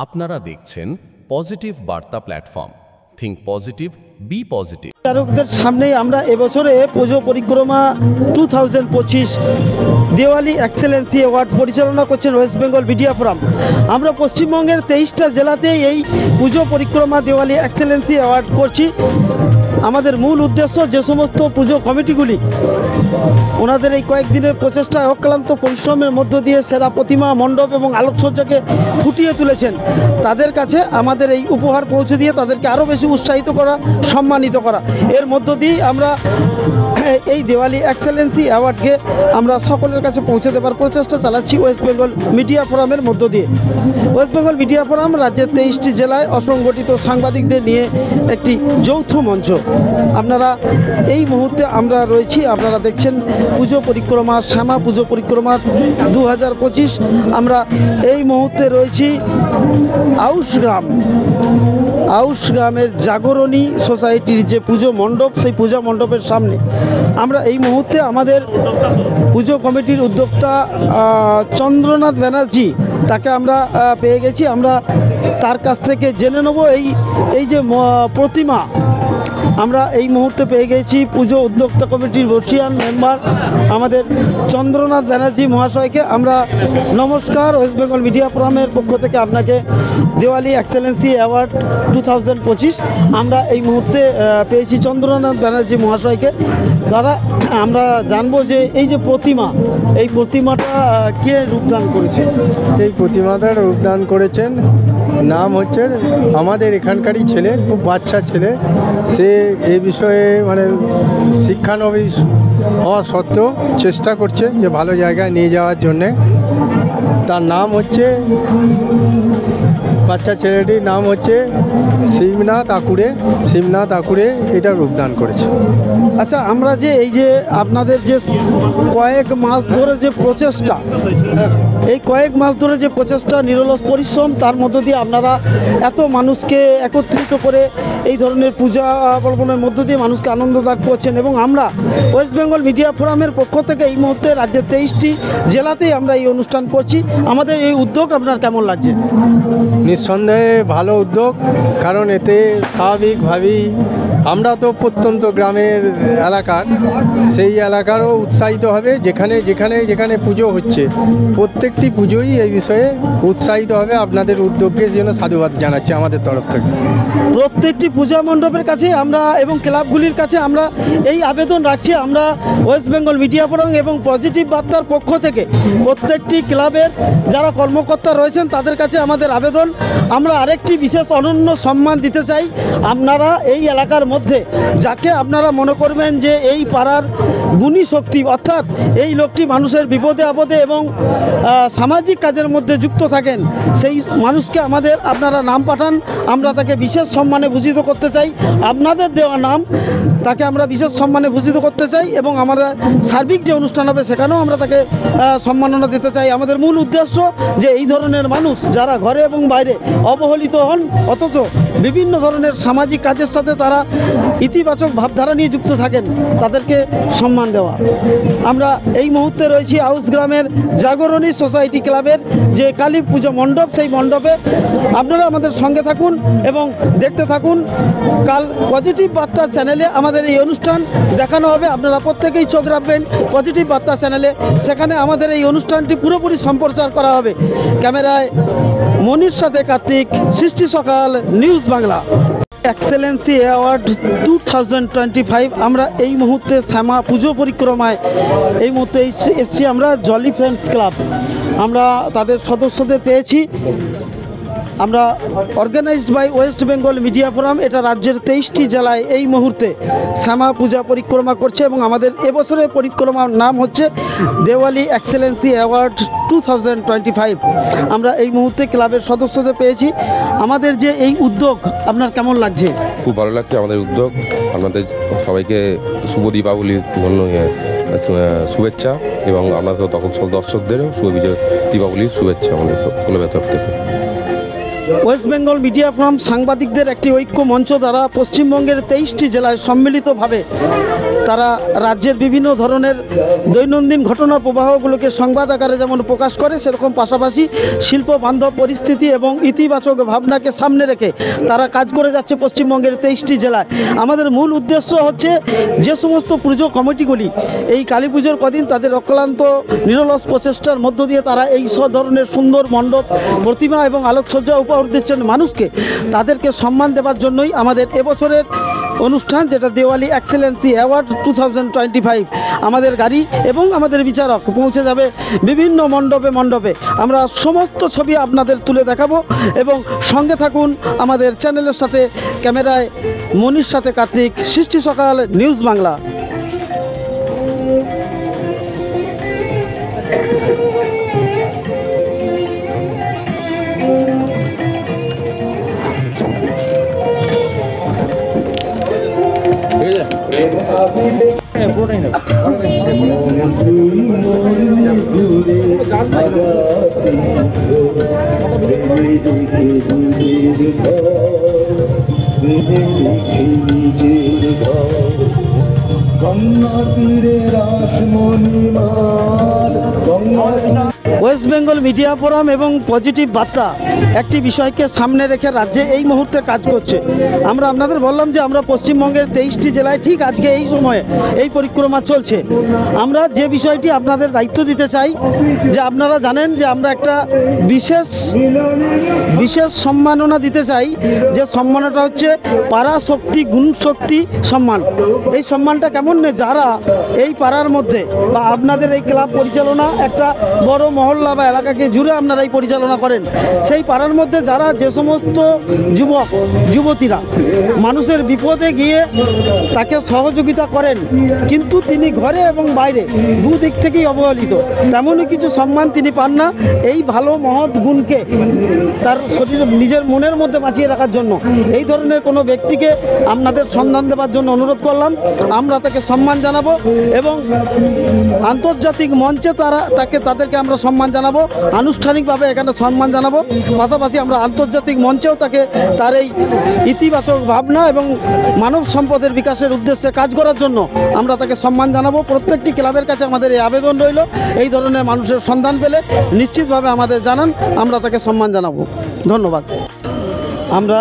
আপনারা দেখছেন positive Barta platform. Think positive, be positive. বিচারকদের সামনেই আমরা এবছরে পুজো পরিক্রমা 2025 দেওয়ালি এক্সেলেন্সি অ্যাওয়ার্ড পরিচালনা করছেন ওয়েস্ট বেঙ্গল মিডিয়া ফোরাম। আমরা পশ্চিমবঙ্গের 23টা জেলাতেই এই পুজো পরিক্রমা দেওয়ালি এক্সেলেন্সি অ্যাওয়ার্ড করছি। আমাদের মূল উদ্দেশ্য যে সমস্ত পুজো কমিটিগুলি ওনাদের এই কয়েকদিনের প্রচেষ্টা অক্লান্ত পরিশ্রমের মধ্য দিয়ে সেরা প্রতিমা, মণ্ডপ এবং আলোকসজ্জাকে ফুটিয়ে তুলেছেন, তাদের কাছে আমাদের এই উপহার পৌঁছে দিয়ে তাদেরকে আরও বেশি উৎসাহিত করা, সম্মানিত করা। এর মধ্য দিয়েই আমরা এই দেওয়ালি এক্সেলেন্সি অ্যাওয়ার্ডকে আমরা সকলের কাছে পৌঁছে দেওয়ার প্রচেষ্টা চালাচ্ছি ওয়েস্ট বেঙ্গল মিডিয়া ফোরামের মধ্য দিয়ে। ওয়েস্ট বেঙ্গল মিডিয়া ফোরাম রাজ্যের 23টি জেলায় অসংগঠিত সাংবাদিকদের নিয়ে একটি যৌথ মঞ্চ। আপনারা এই মুহূর্তে আমরা রয়েছি, আপনারা দেখছেন পুজো পরিক্রমা, শ্যামা পুজো পরিক্রমা 2025। আমরা এই মুহূর্তে রয়েছি আউশ গ্রামের জাগরণী সোসাইটির যে পুজো মণ্ডপ, সেই পূজা মণ্ডপের সামনে। আমরা এই মুহূর্তে আমাদের পুজো কমিটির উদ্যোক্তা চন্দ্রনাথ ব্যানার্জি, তাকে আমরা পেয়ে গেছি। আমরা তার কাছ থেকে জেনে নেব এই যে প্রতিমা আমরা এই মুহূর্তে পেয়ে গেছি পুজো উদ্যোক্তা কমিটির বর্ষিয়ান মেম্বার আমাদের চন্দ্রনাথ ব্যানার্জি মহাশয়কে। আমরা নমস্কার, ওয়েস্ট বেঙ্গল মিডিয়া ফোরামের পক্ষ থেকে আপনাকে দেওয়ালি এক্সেলেন্সি অ্যাওয়ার্ড 2025 আমরা এই মুহূর্তে পেয়েছি চন্দ্রনাথ ব্যানার্জি মহাশয়কে। দাদা, আমরা জানবো যে এই যে প্রতিমা, এই প্রতিমাটা কে রূপদান করেছে? এই প্রতিমাটার রূপদান করেছেন, নাম হচ্ছে আমাদের এখানকারই ছেলে, খুব বাচ্চা ছেলে। সে এই বিষয়ে শিক্ষানবিশ হওয়া সত্ত্বেও চেষ্টা করছে যে ভালো জায়গায় নিয়ে যাওয়ার জন্যে। তার নাম হচ্ছে, বাচ্চা ছেলেটির নাম হচ্ছে শিবনাথ আকুরে এটা রূপদান করেছে। আচ্ছা, আমরা যে এই যে আপনাদের যে কয়েক মাস ধরে যে প্রচেষ্টা, এই কয়েক মাস ধরে যে প্রচেষ্টা, নিরলস পরিশ্রম, তার মধ্য দিয়ে আপনারা এত মানুষকে একত্রিত করে এই ধরনের পূজা পার্বণের মধ্য দিয়ে মানুষকে আনন্দ দান করছেন, এবং আমরা ওয়েস্ট বেঙ্গল মিডিয়া ফোরামের পক্ষ থেকে এই মুহূর্তে রাজ্যের 23টি জেলাতেই আমরা এই অনুষ্ঠান করছি। আমাদের এই উদ্যোগ আপনার কেমন লাগছে? নিঃসন্দেহে ভালো উদ্যোগ, কারণ এতে স্বাভাবিকভাবেই আমরা তো প্রত্যন্ত গ্রামের এলাকার, সেই এলাকারও উৎসাহিত হবে। যেখানে পুজো হচ্ছে প্রত্যেকটি পুজোই এই বিষয়ে উৎসাহিত হবে। আপনাদের উদ্যোগের জন্য সাধুবাদ জানাচ্ছি আমাদের তরফ থেকে। প্রত্যেকটি পূজা মণ্ডপের কাছে আমরা এবং ক্লাবগুলির কাছে আমরা এই আবেদন রাখছি। আমরা ওয়েস্ট বেঙ্গল মিডিয়া ফোরাম এবং পজিটিভ বার্তার পক্ষ থেকে প্রত্যেকটি ক্লাবের যারা কর্মকর্তা রয়েছেন তাদের কাছে আমাদের আবেদন, আমরা আরেকটি বিশেষ অনন্য সম্মান দিতে চাই। আপনারা এই এলাকার মধ্যে যাকে আপনারা মনে করবেন যে এই পাড়ার গুণী শক্তি, অর্থাৎ এই লোকটি মানুষের বিপদে আপদে এবং সামাজিক কাজের মধ্যে যুক্ত থাকেন, সেই মানুষকে আপনারা নাম পাঠান, আমরা তাকে বিশেষ সম্মানে ভূষিত করতে চাই। আপনাদের দেওয়া নাম তাকে আমরা বিশেষ সম্মানে ভূষিত করতে চাই, এবং আমরা সার্বিক যে অনুষ্ঠান হবে সেখানেও আমরা তাকে সম্মাননা দিতে চাই। আমাদের মূল উদ্দেশ্য যে এই ধরনের মানুষ যারা ঘরে এবং বাইরে অবহেলিত হন, অথচ বিভিন্ন ধরনের সামাজিক কাজের সাথে তারা ইতিবাচক ভাবধারা নিয়ে যুক্ত থাকেন, তাদেরকে সম্মান দেওয়া। আমরা এই মুহূর্তে রয়েছি আউশ গ্রামের জাগরণী সোসাইটি ক্লাবের যে কালী পুজো মণ্ডপ, সেই মণ্ডপে। আপনারা আমাদের সঙ্গে থাকুন এবং দেখতে থাকুন। কাল পজিটিভ বার্তা চ্যানেলে আমাদের এই অনুষ্ঠান দেখানো হবে, আপনারা প্রত্যেকেই চোখ রাখবেন পজিটিভ বার্তা চ্যানেলে। সেখানে আমাদের এই অনুষ্ঠানটি পুরোপুরি সম্প্রচার করা হবে। ক্যামেরায় মনির সাথে কার্তিক, সৃষ্টি Sakal, news Bangla. Excellency award 2025 আমরা এই মুহূর্তে শ্যামা পুজো পরিক্রমায় এই মুহূর্তে এসেছি আমরা জলি ফ্রেন্ডস ক্লাব। আমরা তাদের সদস্যদের পেয়েছি। আমরা organised by West Bengal media forum, এটা রাজ্যের 23টি জেলায় এই মুহূর্তে শ্যামা পূজা পরিক্রমা করছে, এবং আমাদের এবছরের পরিক্রমার নাম হচ্ছে দেওয়ালি এক্সেলেন্সি অ্যাওয়ার্ড 2025। আমরা এই মুহূর্তে ক্লাবের সদস্যদের পেয়েছি। আমাদের যে এই উদ্যোগ আপনার কেমন লাগছে? খুব ভালো লাগছে আমাদের উদ্যোগ। আপনাদের সবাইকে শুভ দীপাবলির জন্য শুভেচ্ছা, এবং আপনাদের তখন সব দর্শকদেরও শুভ বিজয় দীপাবলির শুভেচ্ছা আমাদের ক্লাবের তরফ থেকে। ওয়েস্ট বেঙ্গল মিডিয়া ফোরাম সাংবাদিকদের একটি ঐক্য মঞ্চ দ্বারা পশ্চিমবঙ্গের 23টি জেলায় সম্মিলিতভাবে তারা রাজ্যের বিভিন্ন ধরনের দৈনন্দিন ঘটনা প্রবাহগুলোকে সংবাদ আকারে যেমন প্রকাশ করে, সেরকম পাশাপাশি শিল্প বান্ধব পরিস্থিতি এবং ইতিবাচক ভাবনাকে সামনে রেখে তারা কাজ করে যাচ্ছে পশ্চিমবঙ্গের 23টি জেলায়। আমাদের মূল উদ্দেশ্য হচ্ছে যে সমস্ত পুজো কমিটিগুলি এই কালী পুজোর কদিন তাদের অক্লান্ত নিরলস প্রচেষ্টার মধ্য দিয়ে তারা এই সব ধরনের সুন্দর মণ্ডপ, প্রতিমা এবং আলোকসজ্জা উপহার দিচ্ছেন মানুষকে, তাদেরকে সম্মান দেওয়ার জন্যই আমাদের এবছরের অনুষ্ঠান, যেটা দেওয়ালি এক্সেলেন্সি অ্যাওয়ার্ড 2025। আমাদের গাড়ি এবং আমাদের বিচারক পৌঁছে যাবে বিভিন্ন মণ্ডপে মণ্ডপে। আমরা সমস্ত ছবি আপনাদের তুলে দেখাবো এবং সঙ্গে থাকুন আমাদের চ্যানেলের সাথে। ক্যামেরায় মনির সাথে কার্তিক, সৃষ্টি Sakal, news Bangla. West Bengal media forum এবং পজিটিভ বার্তা একটি বিষয়কে সামনে রেখে রাজ্যে এই মুহূর্তে কাজ করছে। আমরা আপনাদের বললাম যে আমরা পশ্চিমবঙ্গের 23টি জেলায় ঠিক আজকে এই সময়ে এই পরিক্রমা চলছে। আমরা যে বিষয়টি আপনাদের দায়িত্ব দিতে চাই যে আপনারা জানেন যে আমরা একটা বিশেষ সম্মাননা দিতে চাই, যে সম্মানটা হচ্ছে পাড়া শক্তি গুণ শক্তি সম্মান। এই সম্মানটা কেমন নেই, যারা এই পাড়ার মধ্যে বা আপনাদের এই ক্লাব পরিচালনা একটা বড় মহল্লা বা এলাকাকে জুড়ে আপনারা এই পরিচালনা করেন, সেই পাড়ার মধ্যে যারা যে সমস্ত যুবক যুবতীরা মানুষের বিপদে গিয়ে তাকে সহযোগিতা করেন, কিন্তু তিনি ঘরে এবং বাইরে দুদিক থেকেই অবহেলিত, তেমনই কিছু সম্মান তিনি পান না। এই ভালো মহৎ গুণকে তার শরীর নিজের মনের মধ্যে বাঁচিয়ে রাখার জন্য এই ধরনের কোনো ব্যক্তিকে আপনাদের সন্ধান দেওয়ার জন্য অনুরোধ করলাম। আমরা তাকে সম্মান জানাবো এবং আন্তর্জাতিক মঞ্চে তাদেরকে আমরা সম্মান জানাবো, আনুষ্ঠানিকভাবে এখানে সম্মান জানাবো। পাশাপাশি আমরা আন্তর্জাতিক মঞ্চেও তার এই ইতিবাচক ভাবনা এবং মানব সম্পদের বিকাশের উদ্দেশ্যে কাজ করার জন্য আমরা তাকে সম্মান জানাবো। প্রত্যেকটি ক্লাবের কাছে আমাদের এই আবেদন রইল, এই ধরনের মানুষের সন্ধান পেলে নিশ্চিতভাবে আমাদের জানান, আমরা তাকে সম্মান জানাবো। ধন্যবাদ। আমরা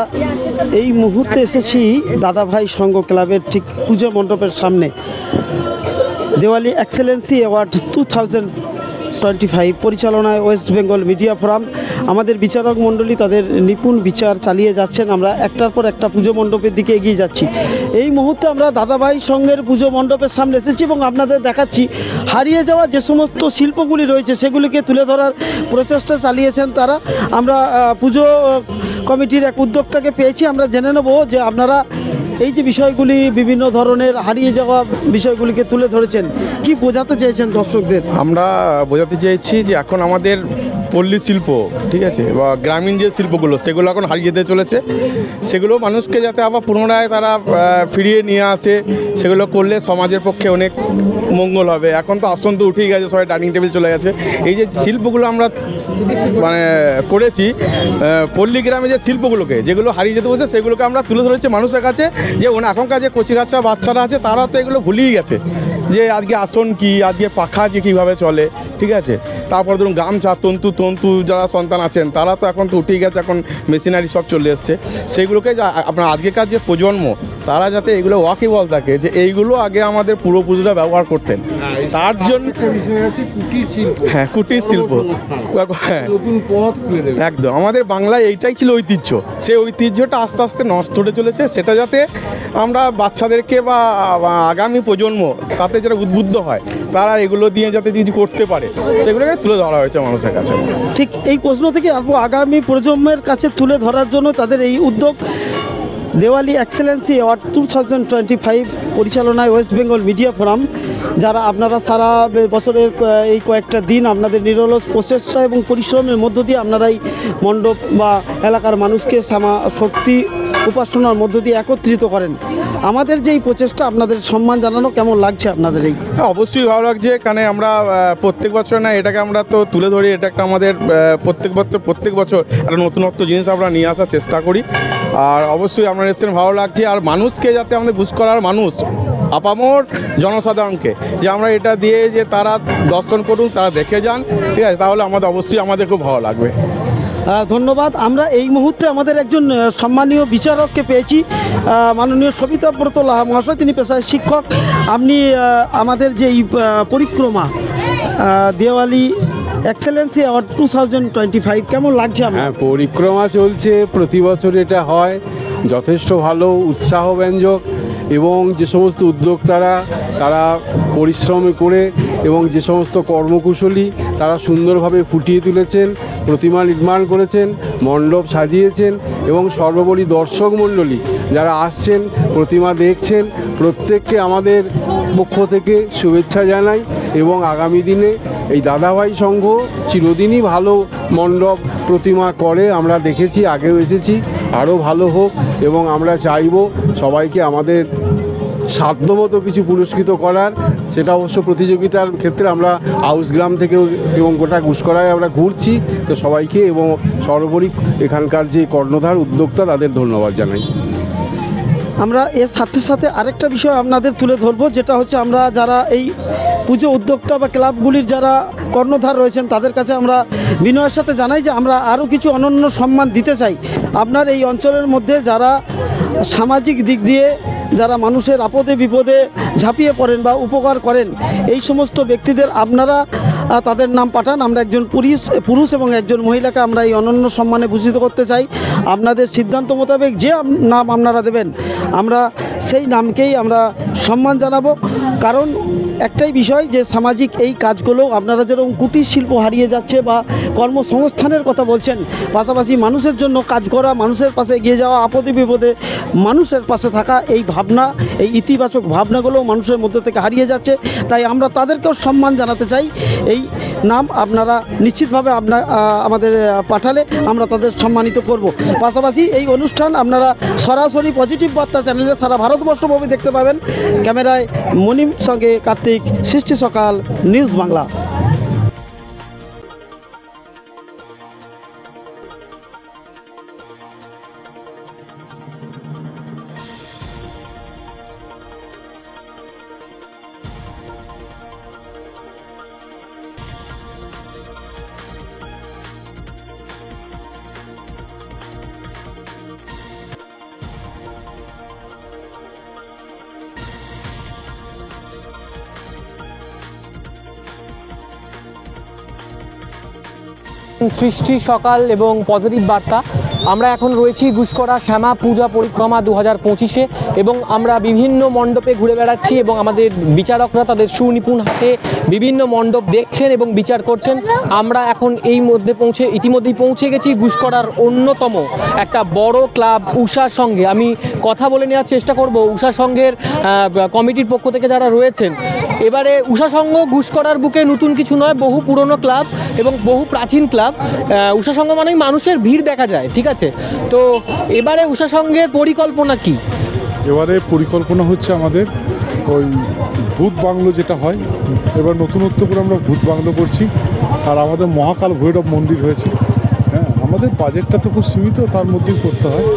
এই মুহূর্তে এসেছি দাদাভাই সংঘ ক্লাবের ঠিক পুজো মণ্ডপের সামনে। দেওয়ালি এক্সেলেন্সি অ্যাওয়ার্ড 2025 পরিচালনায় ওয়েস্ট বেঙ্গল মিডিয়া ফোরাম, আমাদের বিচারক মণ্ডলী তাদের নিপুণ বিচার চালিয়ে যাচ্ছেন। আমরা একটার পর একটা পুজো মণ্ডপের দিকে এগিয়ে যাচ্ছি। এই মুহূর্তে আমরা দাদাভাই সংঘের পুজো মণ্ডপের সামনে এসেছি এবং আপনাদের দেখাচ্ছি হারিয়ে যাওয়া যে সমস্ত শিল্পগুলি রয়েছে সেগুলিকে তুলে ধরার প্রচেষ্টা চালিয়েছেন তারা। আমরা পুজো কমিটির এক উদ্যোক্তাকে পেয়েছি, আমরা জেনে নেব যে আপনারা এই যে বিষয়গুলি বিভিন্ন ধরনের হারিয়ে যাওয়া বিষয়গুলিকে তুলে ধরেছেন, কি বোঝাতে চেয়েছেন দর্শকদের? আমরা বোঝাতে চেয়েছি যে এখন আমাদের পল্লী শিল্প, ঠিক আছে, বা গ্রামীণ যে শিল্পগুলো সেগুলো এখন হারিয়ে যেতে চলেছে। সেগুলো মানুষকে যাতে আবার পুনরায় তারা ফিরিয়ে নিয়ে আসে, সেগুলো করলে সমাজের পক্ষে অনেক মঙ্গল হবে। এখন তো আসন তো উঠেই গেছে, সবাই ডাইনিং টেবিল চলে গেছে। এই যে শিল্পগুলো আমরা করেছি, পল্লী গ্রামে যে শিল্পগুলোকে যেগুলো হারিয়ে যেতে বলছে সেগুলোকে আমরা তুলে ধরেছি মানুষের কাছে, যে এখনকার যে কচিকাচ্চা বাচ্চারা আছে তারা তো এগুলো ভুলেই গেছে, যে আজকে আসন কি, আজকে পাখা যে কীভাবে চলে, ঠিক আছে। তারপর ধরুন গামছা, তন্তু যারা সন্তান আছেন তারা তো এখন তো উঠেই গেছে, এখন মেশিনারি সব চলে এসছে। সেইগুলোকে আপনার আগেকার যে প্রজন্ম তারা যাতে এগুলো ওয়াকিবল থাকে, যে এইগুলো আগে আমাদের পূর্বপুরুষরা ব্যবহার করতেন, তার জন্য কুটির শিল্প, হ্যাঁ একদম আমাদের বাংলায় এইটাই ছিল ঐতিহ্য। সেই ঐতিহ্যটা আস্তে আস্তে নষ্ট হতে চলেছে, সেটা যাতে আমরা বাচ্চাদেরকে বা আগামী প্রজন্ম তাতে যারা উদ্বুদ্ধ হয় তারা এগুলো দিয়ে যাতে যদি করতে পারে সেগুলোকে তুলে ধরা হয়েছে মানুষের কাছে। ঠিক এই প্রশ্ন থেকে আগামী প্রজন্মের কাছে তুলে ধরার জন্য তাদের এই উদ্যোগ। দেওয়ালি এক্সেলেন্সি অ্যাওয়ার্ড 2025 পরিচালনায় ওয়েস্ট বেঙ্গল মিডিয়া ফোরাম, যারা আপনারা সারা বছরের এই কয়েকটা দিন আপনাদের নিরলস প্রচেষ্টা এবং পরিশ্রমের মধ্য দিয়ে আপনারা এই মণ্ডপ বা এলাকার মানুষকে শক্তি উপাসনার মধ্য দিয়ে একত্রিত করেন। আমাদের যে এই প্রচেষ্টা, আপনাদের সম্মান জানানো কেমন লাগছে আপনাদের এই? হ্যাঁ, অবশ্যই ভালো লাগছে, কারণ আমরা প্রত্যেক বছর না এটাকে আমরা তো তুলে ধরি, এটা একটা আমাদের প্রত্যেক বছর একটা নতুনত্ব জিনিস আমরা নিয়ে আসার চেষ্টা করি। আর অবশ্যই আপনার এসছেন, ভালো লাগছে। আর মানুষকে যাতে আমাদের বুঝ করার মানুষ আপামর জনসাধারণকে যে আমরা এটা দিয়ে যে তারা দর্শন করুন, তারা দেখে যান, ঠিক আছে, তাহলে আমাদের খুব ভালো লাগবে। ধন্যবাদ। আমরা এই মুহূর্তে আমাদের একজন সম্মানীয় বিচারককে পেয়েছি, মাননীয় সবিতাব্রত লাহা মহাশয়। তিনি পেশায় শিক্ষক। আপনি আমাদের যে এই পরিক্রমা দেওয়ালি এক্সেলেন্সি অ্যাওয়ার্ড 2025 কেমন লাগছে আপনার? হ্যাঁ, পরিক্রমা চলছে, প্রতি বছর এটা হয়, যথেষ্ট ভালো, উৎসাহব্যঞ্জক। এবং যে সমস্ত উদ্যোক্তারা তারা পরিশ্রম করে এবং যে সমস্ত কর্মকুশলী তারা সুন্দরভাবে ফুটিয়ে তুলেছেন, প্রতিমা নির্মাণ করেছেন, মণ্ডপ সাজিয়েছেন এবং সর্বোপরি দর্শক মণ্ডলী যারা আসছেন প্রতিমা দেখছেন, প্রত্যেককে আমাদের পক্ষ থেকে শুভেচ্ছা জানাই। এবং আগামী দিনে এই দাদাভাই সংঘ চিরদিনই ভালো মণ্ডপ প্রতিমা করে, আমরা দেখেছি, আগেও এসেছি, আরও ভালো হোক। এবং আমরা চাইব সবাইকে আমাদের সাধ্যমতো কিছু পুরস্কৃত করার। সেটা অবশ্য প্রতিযোগিতার ক্ষেত্রে আমরা হাউসগ্রাম থেকেও এবং গোটা ঘুষকরায় আমরা ঘুরছি। তো সবাইকে এবং সর্বোপরি এখানকার যে কর্ণধার উদ্যোক্তা তাদের ধন্যবাদ জানাই। আমরা এর সাথে সাথে আরেকটা বিষয় আপনাদের তুলে ধরবো, যেটা হচ্ছে আমরা যারা এই পুজো উদ্যোক্তা বা ক্লাবগুলির যারা কর্ণধার রয়েছেন তাদের কাছে আমরা বিনয়ের সাথে জানাই যে আমরা আরও কিছু অনন্য সম্মান দিতে চাই। আপনার এই অঞ্চলের মধ্যে যারা সামাজিক দিক দিয়ে যারা মানুষের আপদে বিপদে ঝাঁপিয়ে পড়েন বা উপকার করেন, এই সমস্ত ব্যক্তিদের আপনারা তাদের নাম পাঠান। আমরা একজন পুরুষ এবং একজন মহিলাকে আমরা এই অনন্য সম্মানে ভূষিত করতে চাই। আপনাদের সিদ্ধান্ত মোতাবেক যে নাম আপনারা দেবেন আমরা সেই নামকেই আমরা সম্মান জানাবো। কারণ একটাই বিষয় যে সামাজিক এই কাজগুলো আপনারা যেরকম কুটির শিল্প হারিয়ে যাচ্ছে বা কর্মসংস্থানের কথা বলছেন, পাশাপাশি মানুষের জন্য কাজ করা, মানুষের পাশে এগিয়ে যাওয়া, আপদে বিপদে মানুষের পাশে থাকা, এই ভাবনা, এই ইতিবাচক ভাবনাগুলো মানুষের মধ্যে থেকে হারিয়ে যাচ্ছে। তাই আমরা তাদেরকেও সম্মান জানাতে চাই। এই নাম আপনারা নিশ্চিতভাবে আমাদের পাঠালে আমরা তাদের সম্মানিত করব। পাশাপাশি এই অনুষ্ঠান আপনারা সরাসরি পজিটিভ বার্তা চ্যানেলে সারা ভারতবর্ষব্যাপী দেখতে পাবেন। ক্যামেরায় মনিম সঙ্গে কার্তিক, সৃষ্টি সকাল, নিউজ বাংলা। সৃষ্টি সকাল এবং পজিটিভ বার্তা। আমরা এখন রয়েছি গুসকরা শ্যামা পূজা পরিক্রমা 2025-এ এবং আমরা বিভিন্ন মণ্ডপে ঘুরে বেড়াচ্ছি এবং আমাদের বিচারকরা তাদের সুনিপুণ হাতে বিভিন্ন মণ্ডপ দেখছেন এবং বিচার করছেন। আমরা এখন ইতিমধ্যেই পৌঁছে গেছি গুসকরার অন্যতম একটা বড় ক্লাব উষা সঙ্গে। আমি কথা বলে নেওয়ার চেষ্টা করব উষা সংঘের কমিটির পক্ষ থেকে যারা রয়েছেন। এবারে উষা সংঘ গুসকরার বুকে নতুন কিছু নয়, বহু পুরনো ক্লাব এবং বহু প্রাচীন ক্লাব। উষা সংঘ মানেই মানুষের ভিড় দেখা যায়, ঠিক আছে? তো এবারে উষা সংঘের পরিকল্পনা কি? এবারে পরিকল্পনা হচ্ছে আমাদের ওই ভূত বাংলো যেটা হয়, এবার নতুনত্ব করে আমরা ভূত বাংলো করছি। আর আমাদের মহাকাল ভৈরব মন্দির হয়েছে। হ্যাঁ, আমাদের বাজেটটা তো খুব সীমিত, তার মধ্যেই করতে হয়।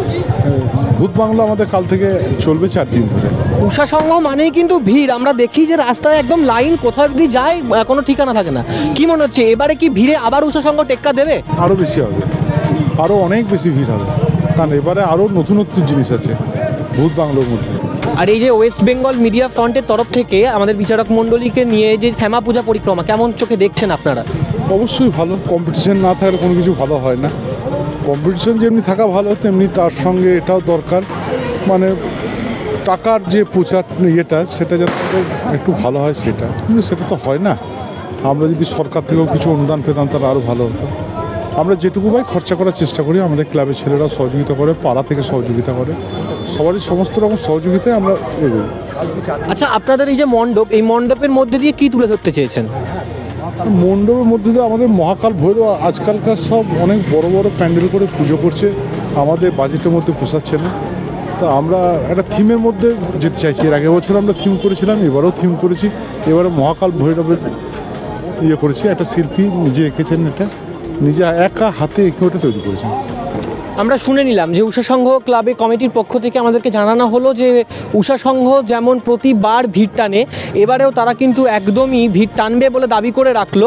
ভূত বাংলো আমাদের কাল থেকে চলবে 4 দিন ধরে। উষা সংঘ মানেই কিন্তু ভিড়। আমরা দেখি যে রাস্তায় একদম লাইন, কোথায় যদি যায় কোনো ঠিকানা থাকে না। কি মনে হচ্ছে এবারে কি ভিড়ে আবার উষা সংঘ টেক্কা দেবে? আরও বেশি হবে, আরও অনেক বেশি ভিড় হবে, কারণ এবারে আরও নতুনত্ব জিনিস আছে ভূত বাংলোর মধ্যে। আর এই যে ওয়েস্ট বেঙ্গল মিডিয়া ফ্রন্টের তরফ থেকে আমাদের বিচারক মণ্ডলীকে নিয়ে যে শ্যামা পূজা পরিক্রমা, কেমন চোখে দেখছেন আপনারা? অবশ্যই ভালো। কম্পিটিশন না থাকলে কোনো কিছু ভালো হয় না। কম্পিটিশন যেমনি থাকা ভালো, তেমনি তার সঙ্গে এটাও দরকার, মানে টাকার যে প্রচার ইয়েটা সেটা যাতে একটু ভালো হয় সেটা, কিন্তু সেটা তো হয় না। আমরা যদি সরকার থেকেও কিছু অনুদান পেতাম তাহলে আরও ভালো হতো। আমরা যেটুকু পাই খরচা করার চেষ্টা করি। আমাদের ক্লাবের ছেলেরাও সহযোগিতা করে, পাড়া থেকে সহযোগিতা করে, সবারই সমস্ত রকম সহযোগিতায় আমরা এগোই। আচ্ছা, আপনাদের এই যে মণ্ডপ, এই মণ্ডপের মধ্যে দিয়ে কী তুলে ধরতে চেয়েছেন? মণ্ডপের মধ্যে দিয়ে আমাদের মহাকাল ভৈরব আজকালকার সব অনেক বড় বড় প্যান্ডেল করে পুজো করছে, আমাদের বাজেটের মধ্যে পোষাচ্ছে না। তো আমরা একটা থিমের মধ্যে যেতে চাইছি। এর আগের বছর আমরা থিম করেছিলাম, এবারেও থিম করেছি। এবারে মহাকাল ভৈরবের করেছি। একটা শিল্পী নিজে এঁকেছেন, এটা নিজে একা হাতে এঁকে ওটা তৈরি করেছেন। আমরা শুনে নিলাম যে উষা সংঘ ক্লাবে কমিটির পক্ষ থেকে আমাদেরকে জানানো হলো যে উষা সংঘ যেমন প্রতিবার ভিড় টানে, এবারেও তারা কিন্তু একদমই ভিড় টানবে বলে দাবি করে রাখলো।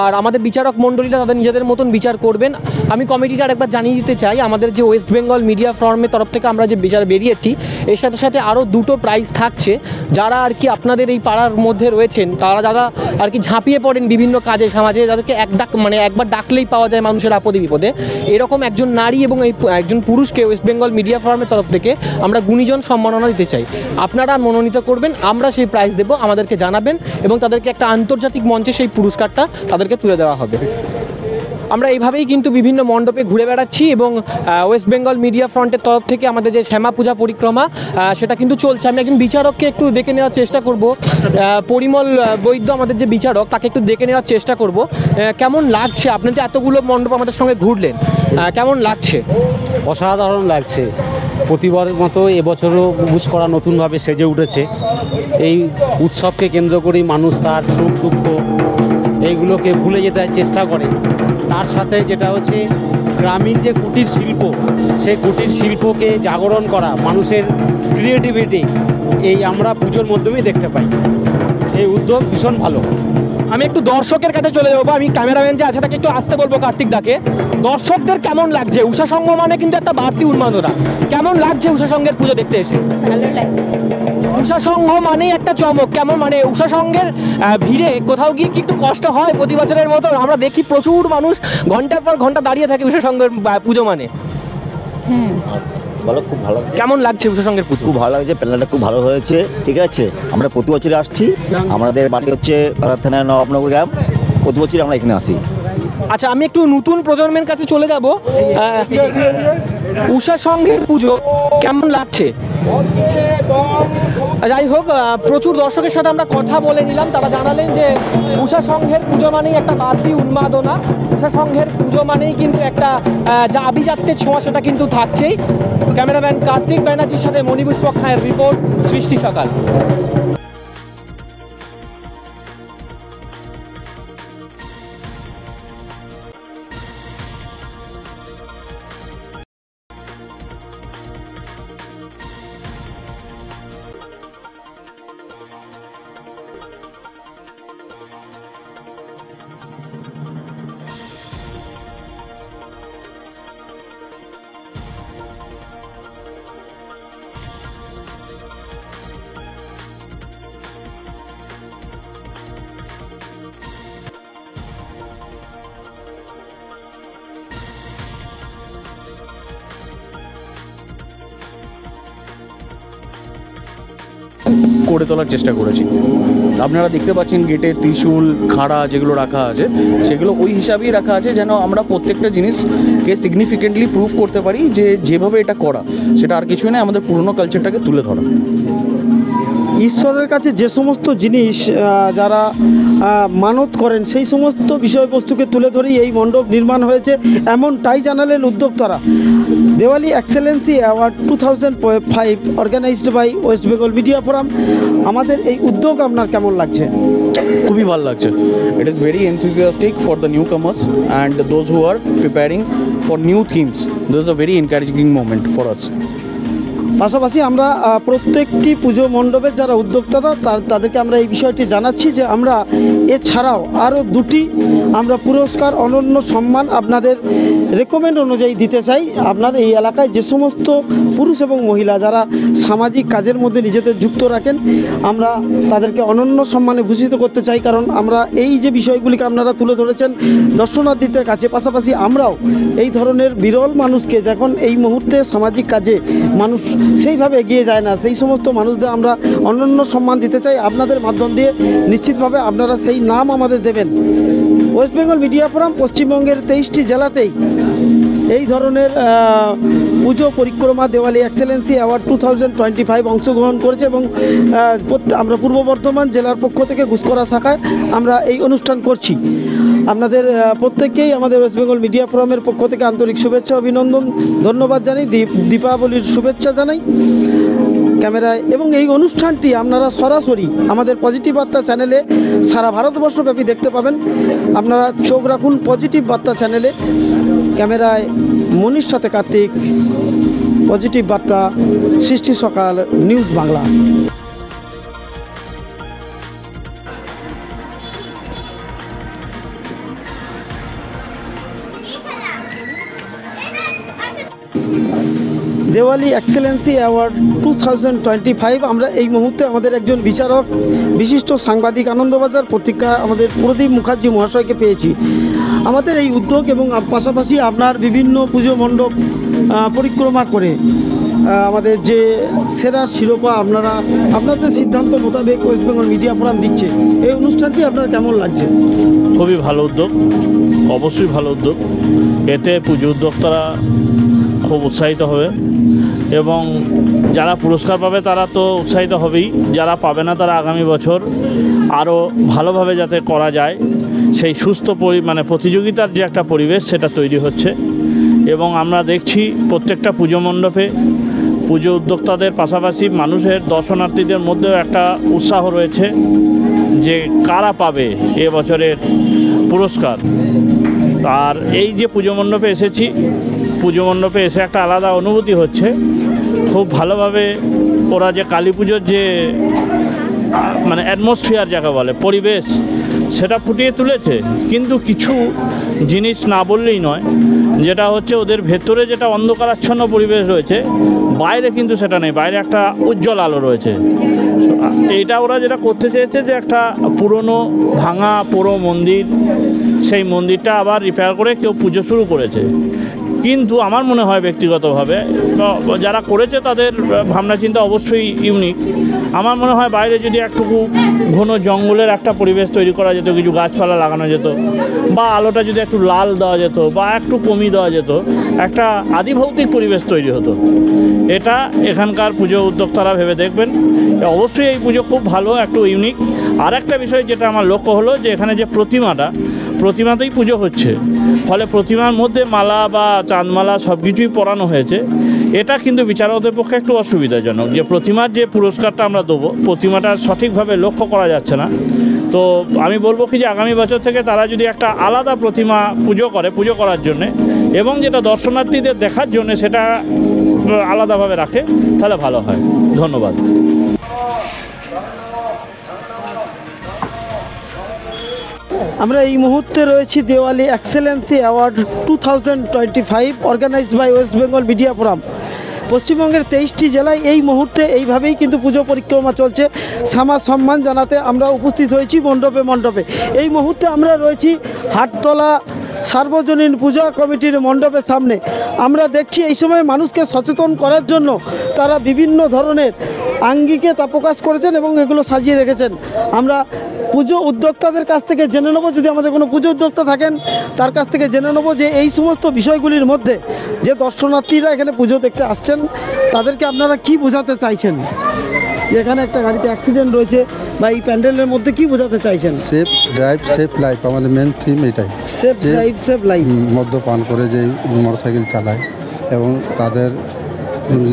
আর আমাদের বিচারক মণ্ডলীরা তাদের নিজেদের মতন বিচার করবেন। আমি কমিটিকে আরেকবার জানিয়ে দিতে চাই, আমাদের যে ওয়েস্ট বেঙ্গল মিডিয়া ফোরামের তরফ থেকে আমরা যে বিচার বেরিয়েছি, এর সাথে সাথে আরও 2টো প্রাইজ থাকছে। যারা আর কি আপনাদের এই পাড়ার মধ্যে রয়েছেন, তারা যারা আর কি ঝাঁপিয়ে পড়েন বিভিন্ন কাজে সমাজে, যাদেরকে একবার ডাকলেই পাওয়া যায় মানুষের আপদে বিপদে, এরকম একজন নারী এবং একজন পুরুষকে ওয়েস্ট বেঙ্গল মিডিয়া ফোরামের তরফ থেকে আমরা গুণীজন সম্মাননা দিতে চাই। আপনারা মনোনীত করবেন, আমরা সেই প্রাইজ দেব, আমাদেরকে জানাবেন এবং তাদেরকে একটা আন্তর্জাতিক মঞ্চে সেই পুরস্কারটা তাদেরকে তুলে দেওয়া হবে। আমরা এইভাবেই কিন্তু বিভিন্ন মণ্ডপে ঘুরে বেড়াচ্ছি এবং ওয়েস্ট বেঙ্গল মিডিয়া ফ্রন্টের তরফ থেকে আমাদের যে শ্যামা পূজা পরিক্রমা সেটা কিন্তু চলছে। আমি একজন বিচারককে একটু দেখে নেওয়ার চেষ্টা করব, পরিমল বৈদ্য আমাদের যে বিচারক, তাকে একটু দেখে নেওয়ার চেষ্টা করব কেমন লাগছে। আপনি যে এতগুলো মণ্ডপ আমাদের সঙ্গে ঘুরলেন, কেমন লাগছে? অসাধারণ লাগছে। প্রতিবারের মতো এবছরও বুঝ করা নতুনভাবে সেজে উঠেছে। এই উৎসবকে কেন্দ্র করেই মানুষ তার সুখ দুঃখ এইগুলোকে ভুলে যেতে চেষ্টা করে। তার সাথে যেটা হচ্ছে গ্রামীণ যে কুটির শিল্প, সেই কুটির শিল্পকে জাগরণ করা, মানুষের ক্রিয়েটিভিটি, এই আমরা পুজোর মাধ্যমেই দেখতে পাই। এই উদ্যোগ ভীষণ ভালো। আমি একটু দর্শকের কাছে চলে যাবো। আমি ক্যামেরাম্যান যে আছে তাকে একটু আসতে বলবো, কার্তিক দাকে। দর্শকদের কেমন লাগছে? উষা সংঘ মানে কিন্তু একটা বাড়তি উন্মাদনা। কেমন লাগছে উষা সংঘের পুজো দেখতে এসে? উষা সংঘ মানেই একটা চমক। কেমন মানে উষা সংঘের ভিড়ে কোথাও গিয়ে কি একটু কষ্ট হয়? প্রতি বছরের মতো আমরা দেখি প্রচুর মানুষ ঘন্টার পর ঘন্টা দাঁড়িয়ে থাকে উষা সংঘের পুজো মানে। ভালো, খুব ভালো। কেমন লাগছে উষা সংঘের পুজো? খুব ভালো লাগছে, প্যান্ডেলটা খুব ভালো হয়েছে। ঠিক আছে, আমরা প্রতি বছরই আসছি। আমাদের বাড়ি হচ্ছে থানায় নবাবনগর গ্রাম, প্রতি বছরই আমরা এখানে আসি। আচ্ছা, আমি একটু নতুন প্রজন্মের কাছে চলে যাব। উষা সংঘের পুজো কেমন লাগছে? যাই হোক, প্রচুর দর্শকের সাথে আমরা কথা বলে নিলাম। তারা জানালেন যে উষা সংঘের পুজো মানেই একটা বাড়তি উন্মাদনা, উষা সংঘের পুজো মানেই কিন্তু একটা যা আভিজাত্যের ছোঁয়া সেটা কিন্তু থাকছেই। ক্যামেরাম্যান কার্তিক ব্যানার্জির সাথে মণিপুষ্পক খায়ের রিপোর্ট, সৃষ্টি সকাল। করে তোলার চেষ্টা করেছি। আপনারা দেখতে পাচ্ছেন গেটে ত্রিশূল, খাড়া যেগুলো রাখা আছে, সেগুলো ওই হিসাবেই রাখা আছে যেন আমরা প্রত্যেকটা জিনিসকে সিগনিফিকেন্টলি প্রুভ করতে পারি যে যেভাবে এটা করা সেটা আর কিছুই নয়, আমাদের পুরনো কালচারটাকে তুলে ধরা। ঈশ্বরের কাছে যে সমস্ত জিনিস যারা মানত করেন সেই সমস্ত বিষয়বস্তুকে তুলে ধরেই এই মণ্ডপ নির্মাণ হয়েছে, এমনটাই জানালেন উদ্যোক্তারা। Diwali excellency award 2005 organised by West Bengal media forum. আমাদের এই উদ্যোগ আপনার কেমন লাগছে? খুবই ভালো লাগছে। It is very enthusiastic for the newcomers and those who are preparing for new themes. This is a very encouraging moment for us. পাশাপাশি আমরা প্রত্যেকটি পুজো মণ্ডপের যারা উদ্যোক্তারা তাদেরকে আমরা এই বিষয়টি জানাচ্ছি যে আমরা এছাড়াও আরও 2টি আমরা পুরস্কার, অনন্য সম্মান আপনাদের রেকমেন্ড অনুযায়ী দিতে চাই। আপনার এই এলাকায় যে সমস্ত পুরুষ এবং মহিলা যারা সামাজিক কাজের মধ্যে নিজেদের যুক্ত রাখেন, আমরা তাদেরকে অনন্য সম্মানে ভূষিত করতে চাই। কারণ আমরা এই যে বিষয়গুলিকে আপনারা তুলে ধরেছেন দর্শনার্থীদের কাছে, পাশাপাশি আমরাও এই ধরনের বিরল মানুষকে, যখন এই মুহূর্তে সামাজিক কাজে মানুষ সেইভাবে এগিয়ে যায় না, সেই সমস্ত মানুষদের আমরা অনন্য সম্মান দিতে চাই। আপনাদের মাধ্যম দিয়ে নিশ্চিতভাবে আপনারা সেই নাম আমাদের দেবেন। ওয়েস্ট বেঙ্গল মিডিয়া ফোরাম পশ্চিমবঙ্গের 23টি জেলাতেই এই ধরনের পুজো পরিক্রমা দেওয়ালি এক্সেলেন্সি অ্যাওয়ার্ড 2025 অংশগ্রহণ করেছে এবং আমরা পূর্ব বর্ধমান জেলার পক্ষ থেকে গুসকরা শাখায় আমরা এই অনুষ্ঠান করছি। আপনাদের প্রত্যেককেই আমাদের ওয়েস্ট বেঙ্গল মিডিয়া ফোরামের পক্ষ থেকে আন্তরিক শুভেচ্ছা অভিনন্দন ধন্যবাদ জানাই, দীপাবলির শুভেচ্ছা জানাই ক্যামেরায়। এবং এই অনুষ্ঠানটি আপনারা সরাসরি আমাদের পজিটিভ বার্তা চ্যানেলে সারা ভারতবর্ষব্যাপী দেখতে পাবেন। আপনারা চোখ রাখুন পজিটিভ বার্তা চ্যানেলে। ক্যামেরায় মনির সাথে Kartik, positive Barta, Srishti Sakal, news Bangla. Diwali excellency award 2025 আমরা এই মুহূর্তে আমাদের একজন বিচারক, বিশিষ্ট সাংবাদিক, আনন্দবাজার পত্রিকা আমাদের প্রদীপ মুখার্জি মহাশয়কে পেয়েছি। আমাদের এই উদ্যোগ এবং পাশাপাশি আপনার বিভিন্ন পুজো মণ্ডপ পরিক্রমা করে আমাদের যে সেরা শিরোপা আপনাদের সিদ্ধান্ত মোতাবেক ওয়েস্ট বেঙ্গল মিডিয়া ফোরাম দিচ্ছে, এই অনুষ্ঠানটি আপনার কেমন লাগছে? খুবই ভালো উদ্যোগ, অবশ্যই ভালো উদ্যোগ। এতে পুজো উদ্যোক্তারা খুব উৎসাহিত হবে এবং যারা পুরস্কার পাবে তারা তো উৎসাহিত হবেই, যারা পাবে না তারা আগামী বছর আরও ভালোভাবে যাতে করা যায় সেই সুস্থ প্রতিযোগিতার যে একটা পরিবেশ সেটা তৈরি হচ্ছে। এবং আমরা দেখছি প্রত্যেকটা পুজো মণ্ডপে পুজো উদ্যোক্তাদের পাশাপাশি মানুষের দর্শনার্থীদের মধ্যেও একটা উৎসাহ রয়েছে যে কারা পাবে এবছরের পুরস্কার। আর এই যে পুজো মণ্ডপে এসেছি, পুজো মণ্ডপে এসে একটা আলাদা অনুভূতি হচ্ছে। খুব ভালোভাবে ওরা যে কালী পুজোর যে অ্যাটমসফিয়ার যাকে বলে, পরিবেশ, সেটা ফুটিয়ে তুলেছে। কিন্তু কিছু জিনিস না বললেই নয়, যেটা হচ্ছে ওদের ভেতরে যেটা অন্ধকারাচ্ছন্ন পরিবেশ রয়েছে, বাইরে কিন্তু সেটা নেই, বাইরে একটা উজ্জ্বল আলো রয়েছে। এইটা ওরা যেটা করতে চেয়েছে যে একটা পুরনো ভাঙা পুরো মন্দির, সেই মন্দিরটা আবার রিপেয়ার করে কেউ পুজো শুরু করেছে। কিন্তু আমার মনে হয় ব্যক্তিগতভাবে যারা করেছে তাদের ভাবনা চিন্তা অবশ্যই ইউনিক। আমার মনে হয় বাইরে যদি একটুকু ঘন জঙ্গলের একটা পরিবেশ তৈরি করা যেত, কিছু গাছপালা লাগানো যেত, বা আলোটা যদি একটু লাল দেওয়া যেত বা একটু কমিয়ে দেওয়া যেত, একটা আদিভৌতিক পরিবেশ তৈরি হতো। এটা এখানকার পুজো উদ্যোক্তারা ভেবে দেখবেন। অবশ্যই এই পুজো খুব ভালো, একটু ইউনিক। আর একটা বিষয় যেটা আমার লক্ষ্য হলো যে এখানে যে প্রতিমাতেই পুজো হচ্ছে, ফলে প্রতিমার মধ্যে মালা বা চাঁদমালা সব কিছুই পরানো হয়েছে। এটা কিন্তু বিচারকদের পক্ষে একটু অসুবিধাজনক যে প্রতিমার যে পুরস্কারটা আমরা দেবো, প্রতিমাটা সঠিকভাবে লক্ষ্য করা যাচ্ছে না। তো আমি বলবো কি যে আগামী বছর থেকে তারা যদি একটা আলাদা প্রতিমা পুজো করার জন্যে এবং যেটা দর্শনার্থীদের দেখার জন্যে সেটা আলাদাভাবে রাখে, তাহলে ভালো হয়। ধন্যবাদ। আমরা এই মুহূর্তে রয়েছি Diwali excellency award 2025 organised by West Bengal media forum. পশ্চিমবঙ্গের 23টি জেলায় এই মুহূর্তে এইভাবেই কিন্তু পুজো পরিক্রমা চলছে। সামা সম্মান জানাতে আমরা উপস্থিত হয়েছি মণ্ডপে। এই মুহূর্তে আমরা রয়েছি হাটতলা সার্বজনীন পূজা কমিটির মণ্ডপের সামনে। আমরা দেখছি এই সময় মানুষকে সচেতন করার জন্য তারা বিভিন্ন ধরনের আঙ্গিকে তা প্রকাশ করেছেন এবং এগুলো সাজিয়ে রেখেছেন। আমরা পুজো উদ্যোক্তাদের কাছ থেকে জেনে নেব, যদি আমাদের কোনো পুজো উদ্যোক্তা থাকেন তার কাছ থেকে জেনে নেব যে এই সমস্ত বিষয়গুলির মধ্যে যে দর্শনার্থীরা এখানে পুজো দেখতে আসছেন তাদেরকে আপনারা কি বোঝাতে চাইছেন। এখানে একটা গাড়িতে অ্যাক্সিডেন্ট রয়েছে বা এই প্যান্ডেলের মধ্যে কি বোঝাতে চাইছেন? সেফ ড্রাইভ সেফ লাইফ, আমাদের মেন থিম এটাই। Safe drive safe life. মদ্যপান করে যে মোটরসাইকেল চালায় এবং তাদের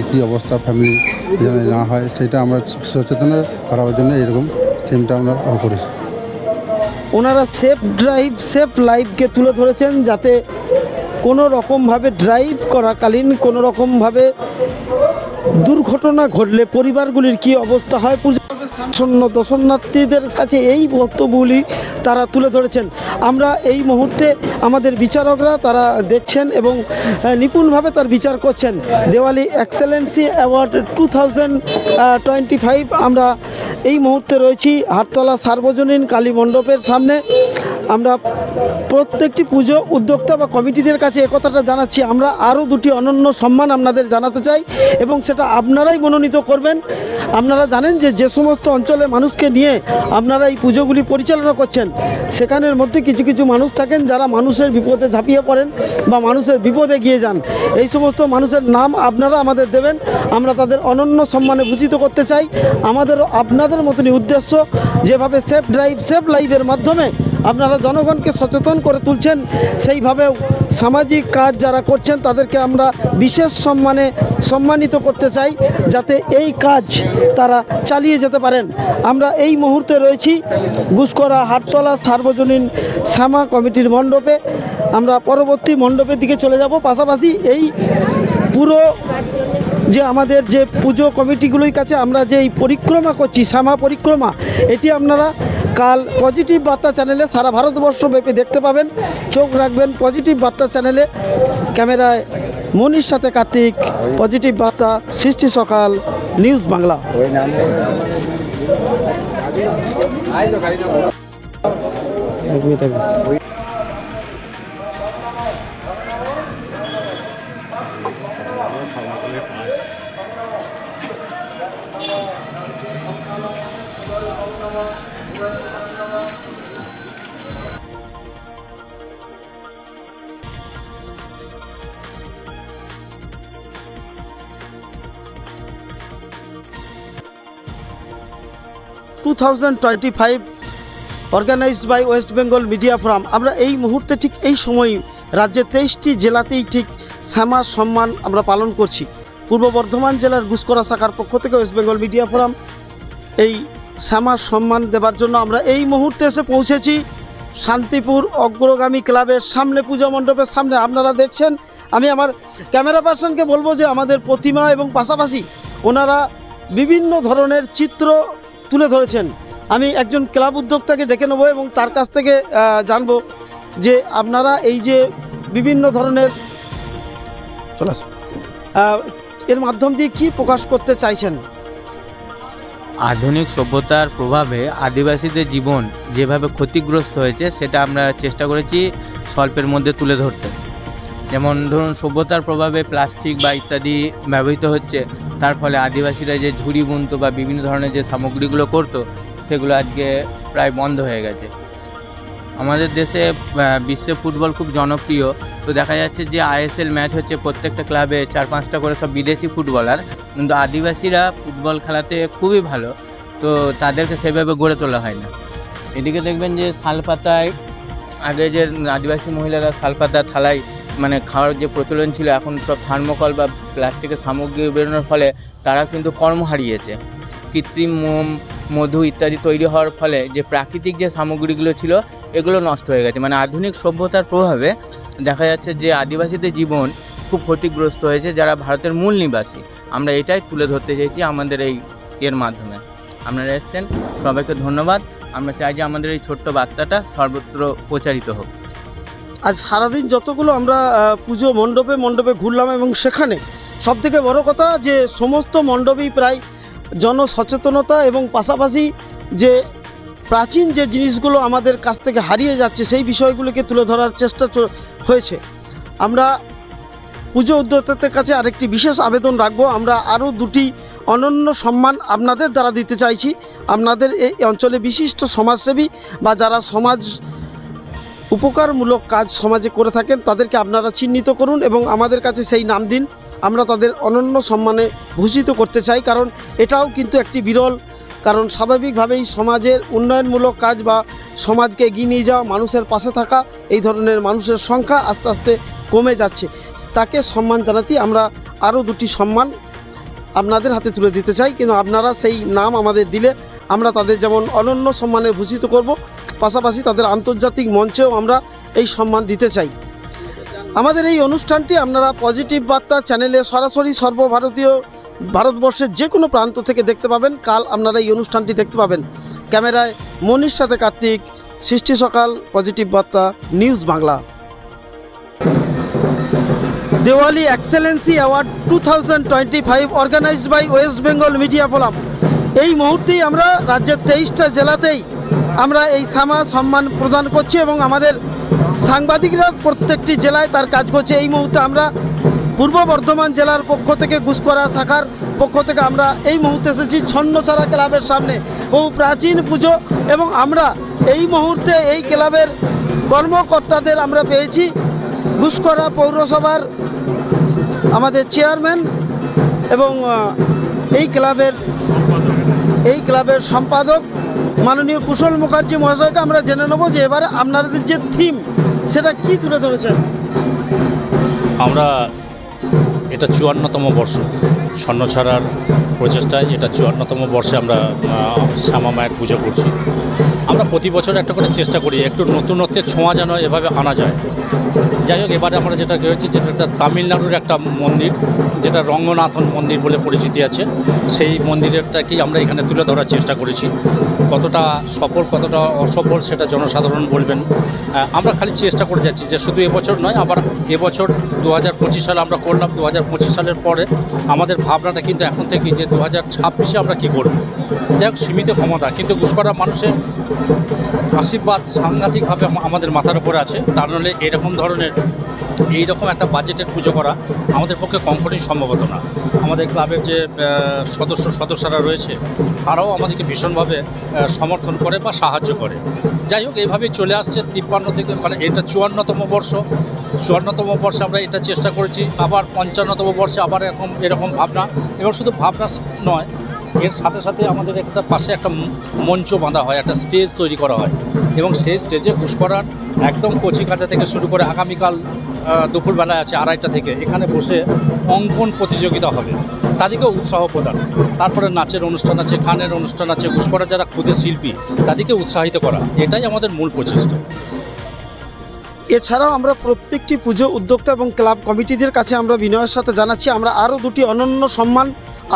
কী অবস্থা ফ্যামিলি যেন না হয় সেটা আমরা সচেতন করার জন্য এরকম থিমটা আমরা করেছি। ওনারা সেফ ড্রাইভ সেফ লাইফকে তুলে ধরেছেন, যাতে কোনো রকমভাবে ড্রাইভ করাকালীন কোনো রকমভাবে দুর্ঘটনা ঘটলে পরিবারগুলির কি অবস্থা হয়, দর্শনার্থীদের কাছে এই বক্তব্যগুলি তারা তুলে ধরেছেন। আমরা এই মুহূর্তে আমাদের বিচারকরা তারা দেখছেন এবং নিপুণভাবে তার বিচার করছেন। দেওয়ালি এক্সেলেন্সি অ্যাওয়ার্ড 2025 আমরা এই মুহূর্তে রয়েছি হাটতলা সার্বজনীন কালী মণ্ডপের সামনে। আমরা প্রত্যেকটি পুজো উদ্যোক্তা বা কমিটিদের কাছে একথাটা জানাচ্ছি, আমরা আরও দুটি অনন্য সম্মান আপনাদের জানাতে চাই এবং সেটা আপনারাই মনোনীত করবেন। আপনারা জানেন যে সমস্ত অঞ্চলে মানুষকে নিয়ে আপনারা এই পুজোগুলি পরিচালনা করছেন, সেখানের মধ্যে কিছু কিছু মানুষ থাকেন যারা মানুষের বিপদে ঝাঁপিয়ে পড়েন বা মানুষের বিপদে গিয়ে যান। এই সমস্ত মানুষের নাম আপনারা আমাদের দেবেন, আমরা তাদের অনন্য সম্মানে ভূষিত করতে চাই। আমাদেরও আপনাদের মতনই উদ্দেশ্য, যেভাবে সেফ ড্রাইভ সেফ লাইফের মাধ্যমে আপনারা জনগণকে সচেতন করে তুলছেন, সেইভাবেও সামাজিক কাজ যারা করছেন তাদেরকে আমরা বিশেষ সম্মানিত করতে চাই, যাতে এই কাজ তারা চালিয়ে যেতে পারেন। আমরা এই মুহূর্তে রয়েছি গুসকরা হাটতলা সার্বজনীন শ্যামা কমিটির মণ্ডপে। আমরা পরবর্তী মণ্ডপের দিকে চলে যাব। পাশাপাশি এই পুরো যে আমাদের যে পুজো কমিটিগুলোর কাছে আমরা যে এই পরিক্রমা করছি, শ্যামা পরিক্রমা, এটি আপনারা কাল পজিটিভ বার্তা চ্যানেলে সারা ভারতবর্ষব্যাপী দেখতে পাবেন। চোখ রাখবেন পজিটিভ বার্তা চ্যানেলে। ক্যামেরায় মনির সাথে Kartik, positive Barta, Srishti Sakal, news Bangla. Organised by West Bengal media forum. আমরা এই মুহূর্তে ঠিক এই সময় রাজ্যের 23টি জেলাতেই ঠিক শ্যামা সম্মান আমরা পালন করছি। পূর্ব বর্ধমান জেলার গুসকরা শাখার পক্ষ থেকে ওয়েস্ট বেঙ্গল মিডিয়া ফোরাম এই শ্যামা সম্মান দেবার জন্য আমরা এই মুহূর্তে এসে পৌঁছেছি শান্তিপুর অগ্রগামী ক্লাবের সামনে, পূজা মণ্ডপের সামনে। আপনারা দেখছেন, আমি আমার ক্যামেরা পার্সনকে বলবো যে আমাদের প্রতিমা এবং পাশাপাশি ওনারা বিভিন্ন ধরনের চিত্র তুলে ধরেছেন। আমি একজন ক্লাব উদ্যোক্তাকে ডেকে নেবো এবং তার কাছ থেকে জানবো যে আপনারা এই যে বিভিন্ন ধরনের এর মাধ্যম দিয়ে কি প্রকাশ করতে চাইছেন? আধুনিক সভ্যতার প্রভাবে আদিবাসীদের জীবন যেভাবে ক্ষতিগ্রস্ত হয়েছে সেটা আমরা চেষ্টা করেছি স্বল্পের মধ্যে তুলে ধরতে। যেমন ধরুন, সভ্যতার প্রভাবে প্লাস্টিক বা ইত্যাদি ব্যবহৃত হচ্ছে, তার ফলে আদিবাসীরা যে ঝুড়ি বুনতো বা বিভিন্ন ধরনের যে সামগ্রীগুলো করতো সেগুলো আজকে প্রায় বন্ধ হয়ে গেছে। আমাদের দেশে বিশ্বে ফুটবল খুব জনপ্রিয়, তো দেখা যাচ্ছে যে ISL ম্যাচ হচ্ছে, প্রত্যেকটা ক্লাবে 4-5টা করে সব বিদেশি ফুটবলার, কিন্তু আদিবাসীরা ফুটবল খেলাতে খুবই ভালো, তো তাদেরকে সেভাবে গড়ে তোলা হয় না। এদিকে দেখবেন যে শালপাতায় আগে যে আদিবাসী মহিলারা শালপাতা থালায় মানে খাওয়ার যে প্রচলন ছিল, এখন সব থার্মোকল বা প্লাস্টিকের সামগ্রী বেরোনোর ফলে তারা কিন্তু কর্ম হারিয়েছে। কৃত্রিম মোম, মধু ইত্যাদি তৈরি হওয়ার ফলে যে প্রাকৃতিক যে সামগ্রীগুলো ছিল এগুলো নষ্ট হয়ে গেছে। মানে আধুনিক সভ্যতার প্রভাবে দেখা যাচ্ছে যে আদিবাসীদের জীবন খুব ক্ষতিগ্রস্ত হয়েছে, যারা ভারতের মূল নিবাসী। আমরা এটাই তুলে ধরতে চাইছি আমাদের এই এর মাধ্যমে। আপনারা এসছেন, সবাইকে ধন্যবাদ। আমরা চাই যে আমাদের এই ছোট্ট বার্তাটা সর্বত্র প্রচারিত হোক। আজ সারাদিন যতগুলো আমরা পুজো মণ্ডপে ঘুরলাম এবং সেখানে সবথেকে বড় কথা যে সমস্ত মণ্ডপেই প্রায় জনসচেতনতা এবং পাশাপাশি যে প্রাচীন যে জিনিসগুলো আমাদের কাছ থেকে হারিয়ে যাচ্ছে সেই বিষয়গুলোকে তুলে ধরার চেষ্টা হয়েছে। আমরা পুজো উদ্যোক্তাদের কাছে আরেকটি বিশেষ আবেদন রাখবো। আমরা আরও দুটি অনন্য সম্মান আপনাদের দ্বারা দিতে চাইছি। আপনাদের এই অঞ্চলে বিশিষ্ট সমাজসেবী বা যারা সমাজ উপকারমূলক কাজ সমাজে করে থাকেন তাদেরকে আপনারা চিহ্নিত করুন এবং আমাদের কাছে সেই নাম দিন। আমরা তাদের অনন্য সম্মানে ভূষিত করতে চাই, কারণ এটাও কিন্তু একটি বিরল, কারণ স্বাভাবিকভাবেই সমাজের উন্নয়নমূলক কাজ বা সমাজকে এগিয়ে নিয়ে যাওয়া, মানুষের পাশে থাকা, এই ধরনের মানুষের সংখ্যা আস্তে আস্তে কমে যাচ্ছে। তাকে সম্মান জানাতে আমরা আরও দুটি সম্মান আপনাদের হাতে তুলে দিতে চাই, কিন্তু আপনারা সেই নাম আমাদের দিলে আমরা তাদের যেমন অনন্য সম্মানে ভূষিত করব, পাশাপাশি তাদের আন্তর্জাতিক মঞ্চেও আমরা এই সম্মান দিতে চাই। আমাদের এই অনুষ্ঠানটি আপনারা পজিটিভ বার্তা চ্যানেলে সরাসরি ভারতবর্ষের যে কোনো প্রান্ত থেকে দেখতে পাবেন। কাল আপনারা এই অনুষ্ঠানটি দেখতে পাবেন। ক্যামেরায় মনির সাথে কার্তিক, সৃষ্টি Sakal, positive Barta, news Bangla. Diwali excellency award 2025 organised by West Bengal media forum. এই মুহূর্তেই আমরা রাজ্যের 23টা জেলাতেই আমরা এই শ্যামা সম্মান প্রদান করছি এবং আমাদের সাংবাদিকরা প্রত্যেকটি জেলায় তার কাজ করছে। এই মুহূর্তে আমরা পূর্ব বর্ধমান জেলার পক্ষ থেকে গুসকরা শাখার পক্ষ থেকে আমরা এই মুহূর্তে এসেছি ছন্নছাড়া ক্লাবের সামনে, বহু প্রাচীন পুজো, এবং আমরা এই মুহূর্তে এই ক্লাবের কর্মকর্তাদের আমরা পেয়েছি। গুসকরা পৌরসভার আমাদের চেয়ারম্যান এবং এই ক্লাবের সম্পাদক মাননীয় কুশল মুখার্জি মহাশয়কে আমরা জেনে নেব যে এবারে আপনাদের যে থিম সেটা কি তুলে ধরেছেন। আমরা এটা 54তম বর্ষ স্বর্ণছড়ার প্রচেষ্টায়, এটা 54তম বর্ষে আমরা শ্যামা মায়ের পুজো করছি। আমরা প্রতি বছর একটা করে চেষ্টা করি একটু নতুনত্বের ছোঁয়া যেন এভাবে আনা যায়। যাই হোক, এবারে আমরা যেটা হয়েছে যেটা তামিলনাড়ুর একটা মন্দির, যেটা রঙ্গনাথন মন্দির বলে পরিচিতি আছে, সেই মন্দিরেরটাকেই আমরা এখানে তুলে ধরার চেষ্টা করেছি। কতটা সফল কতটা অসফল সেটা জনসাধারণ বলবেন। আমরা খালি চেষ্টা করে যাচ্ছি যে শুধু এবছর নয়, আবার এবছর 2025 সালে আমরা করলাম। 2025 সালের পরে আমাদের ভাবনাটা কিন্তু এখন থেকেই যে 2026-এ আমরা কী করব। যাই হোক, সীমিত ক্ষমতা, কিন্তু ঘুষকরা মানুষের আশীর্বাদ সাংঘাতিকভাবে আমাদের মাথার উপরে আছে। তার নাহলে এইরকম ধরনের এইরকম একটা বাজেটের পুজো করা আমাদের পক্ষে কখনোই সম্ভবত না। আমাদের ক্লাবের যে সদস্যরা রয়েছে তারাও আমাদেরকে ভীষণভাবে সমর্থন করে বা সাহায্য করে। যাই হোক, এইভাবেই চলে আসছে 53 থেকে, মানে এটা 54তম বর্ষ। 54তম বর্ষে আমরা এটা চেষ্টা করেছি। আবার 55তম বর্ষে আবার এরকম ভাবনা, এবং শুধু ভাবনা নয়, এর সাথে সাথে আমাদের একটা পাশে একটা মঞ্চ বাঁধা হয়, একটা স্টেজ তৈরি করা হয়, এবং সেই স্টেজে ঘুষকরার একদম কচি কাঁচা থেকে শুরু করে আগামীকাল দুপুরবেলায় আছে 2:30 থেকে এখানে বসে অঙ্কন প্রতিযোগিতা হবে, তাদেরকে উৎসাহ প্রদান। তারপরে নাচের অনুষ্ঠান আছে, গানের অনুষ্ঠান আছে, ঘুষকরার যারা ক্ষুদে শিল্পী তাদেরকে উৎসাহিত করা, এটাই আমাদের মূল প্রচেষ্টা। এছাড়াও আমরা প্রত্যেকটি পুজো উদ্যোক্তা এবং ক্লাব কমিটিদের কাছে আমরা বিনয়ের সাথে জানাচ্ছি, আমরা আরও 2টি অনন্য সম্মান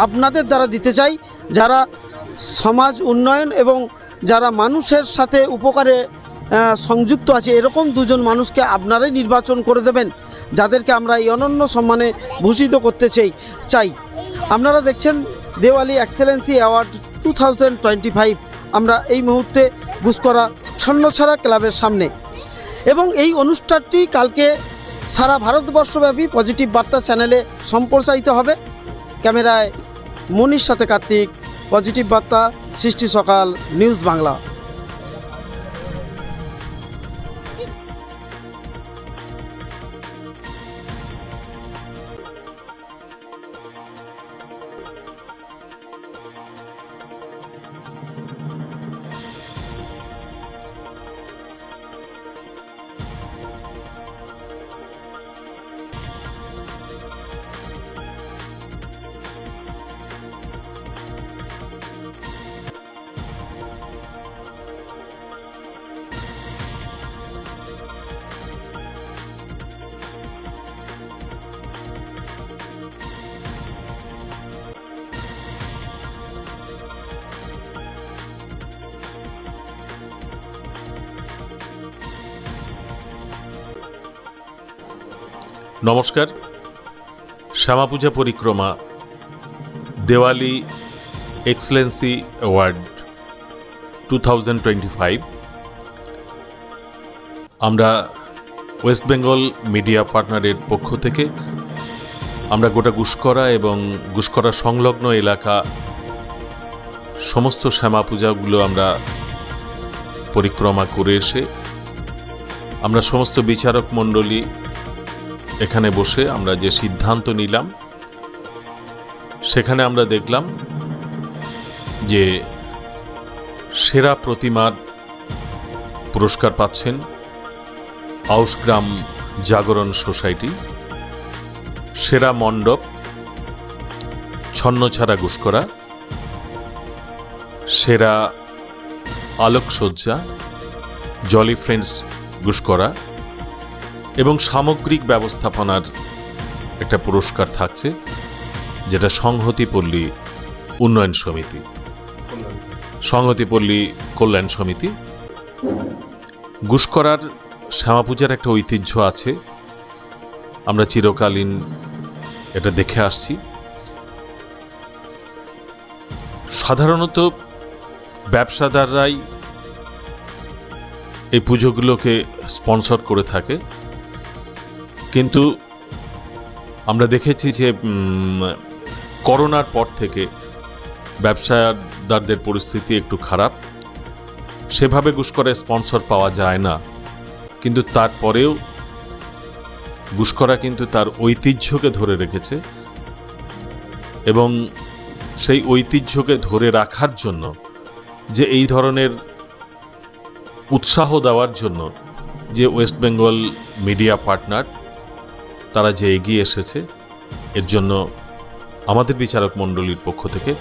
আপনাদের দ্বারা দিতে চাই, যারা সমাজ উন্নয়ন এবং যারা মানুষের সাথে উপকারে সংযুক্ত আছে। এরকম 2জন মানুষকে আপনারাই নির্বাচন করে দেবেন, যাদেরকে আমরা এই অনন্য সম্মানে ভূষিত করতে চাই। আপনারা দেখছেন দেওয়ালি এক্সেলেন্সি অ্যাওয়ার্ড 2025। আমরা এই মুহূর্তে ঘুষকরা স্বর্ণছড়া ক্লাবের সামনে, এবং এই অনুষ্ঠানটি কালকে সারা ভারতবর্ষব্যাপী পজিটিভ বার্তা চ্যানেলে সম্প্রচারিত হবে। ক্যামেরায় মনির সাথে কার্তিক, পজিটিভ বার্তা, সৃষ্টি সকাল, নিউজ বাংলা। নমস্কার। শ্যামা পূজা পরিক্রমা দেওয়ালি এক্সেলেন্সি অ্যাওয়ার্ড 2025 আমরা ওয়েস্ট বেঙ্গল মিডিয়া পার্টনারের পক্ষ থেকে আমরা গোটা ঘুষকরা এবং ঘুষকরা সংলগ্ন এলাকা সমস্ত শ্যামা পূজাগুলো আমরা পরিক্রমা করে এসে আমরা সমস্ত বিচারক মণ্ডলী এখানে বসে আমরা যে সিদ্ধান্ত নিলাম, সেখানে আমরা দেখলাম যে সেরা প্রতিমার পুরস্কার পাচ্ছেন আউশগ্রাম জাগরণ সোসাইটি, সেরা মণ্ডপ ছন্নছাড়া ঘুষকরা, সেরা আলোকসজ্জা জলি ফ্রেন্ডস ঘুষকরা, এবং সামগ্রিক ব্যবস্থাপনার একটা পুরস্কার থাকছে, যেটা সংহতিপল্লী উন্নয়ন সমিতি, সংহতিপল্লী কল্যাণ সমিতি। ঘুষকরার শ্যামা পূজার একটা ঐতিহ্য আছে, আমরা চিরকালীন এটা দেখে আসছি। সাধারণত ব্যবসাদাররাই এই পুজোগুলোকে স্পন্সর করে থাকে, কিন্তু আমরা দেখেছি যে করোনার পর থেকে ব্যবসাদারদের পরিস্থিতি একটু খারাপ, সেভাবে ঘুষকরা স্পন্সর পাওয়া যায় না। কিন্তু তারপরেও ঘুষকরা কিন্তু তার ঐতিহ্যকে ধরে রেখেছে, এবং সেই ঐতিহ্যকে ধরে রাখার জন্য যে এই ধরনের উৎসাহ দেওয়ার জন্য যে ওয়েস্ট বেঙ্গল মিডিয়া পার্টনার তারা যে এগিয়ে এসেছে, এর জন্য আমাদের বিচারক মণ্ডলীর পক্ষ থেকে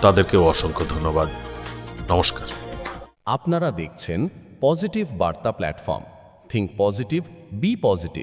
তাদেরকেও অসংখ্য ধন্যবাদ। নমস্কার। আপনারা দেখছেন positive Barta platform. Think positive, be positive.